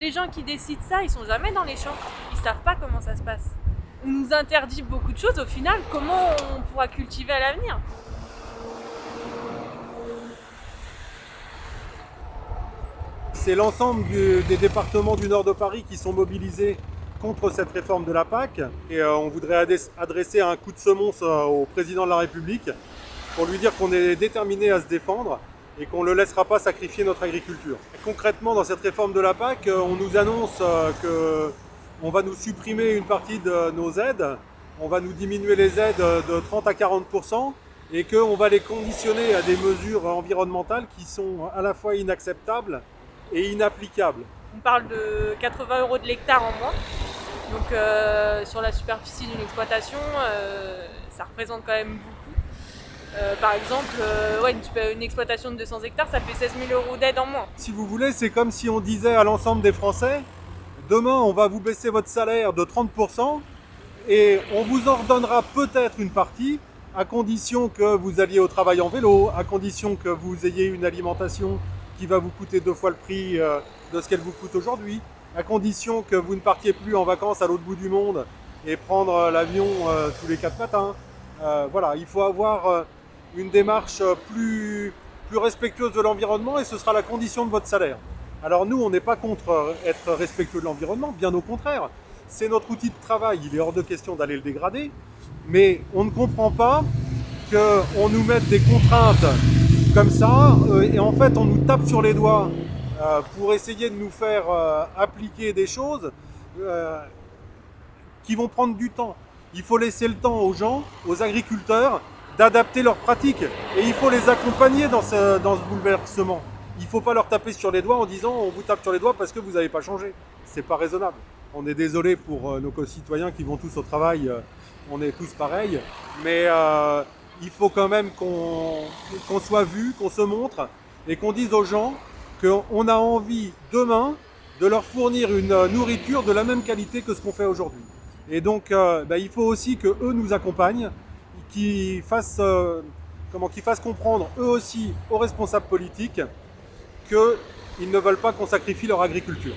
Les gens qui décident ça, ils sont jamais dans les champs, ils savent pas comment ça se passe. On nous interdit beaucoup de choses, au final, comment on pourra cultiver à l'avenir? C'est l'ensemble des départements du nord de Paris qui sont mobilisés contre cette réforme de la PAC. Et on voudrait adresser un coup de semonce au président de la République pour lui dire qu'on est déterminé à se défendre et qu'on ne le laissera pas sacrifier notre agriculture. Concrètement, dans cette réforme de la PAC, on nous annonce qu'on va nous supprimer une partie de nos aides, on va nous diminuer les aides de 30 à 40% et qu'on va les conditionner à des mesures environnementales qui sont à la fois inacceptables et inapplicable. On parle de 80 euros de l'hectare en moins. Donc sur la superficie d'une exploitation, ça représente quand même beaucoup. Par exemple, une exploitation de 200 hectares, ça fait 16 000 euros d'aide en moins. Si vous voulez, c'est comme si on disait à l'ensemble des Français, demain on va vous baisser votre salaire de 30% et on vous en redonnera peut-être une partie à condition que vous alliez au travail en vélo, à condition que vous ayez une alimentation qui va vous coûter 2 fois le prix de ce qu'elle vous coûte aujourd'hui, à condition que vous ne partiez plus en vacances à l'autre bout du monde et prendre l'avion tous les 4 matins. Voilà, il faut avoir une démarche plus respectueuse de l'environnement et ce sera la condition de votre salaire. Alors nous, on n'est pas contre être respectueux de l'environnement, bien au contraire. C'est notre outil de travail, il est hors de question d'aller le dégrader, mais on ne comprend pas qu'on nous mette des contraintes comme ça, et en fait on nous tape sur les doigts pour essayer de nous faire appliquer des choses qui vont prendre du temps. Il faut laisser le temps aux gens, aux agriculteurs, d'adapter leurs pratiques. Et il faut les accompagner dans ce bouleversement. Il ne faut pas leur taper sur les doigts en disant on vous tape sur les doigts parce que vous n'avez pas changé. C'est pas raisonnable. On est désolé pour nos concitoyens qui vont tous au travail, on est tous pareils, mais il faut quand même qu'on soit vu, qu'on se montre et qu'on dise aux gens qu'on a envie demain de leur fournir une nourriture de la même qualité que ce qu'on fait aujourd'hui. Et donc il faut aussi qu'eux nous accompagnent, qu'ils fassent comprendre eux aussi aux responsables politiques qu'ils ne veulent pas qu'on sacrifie leur agriculture.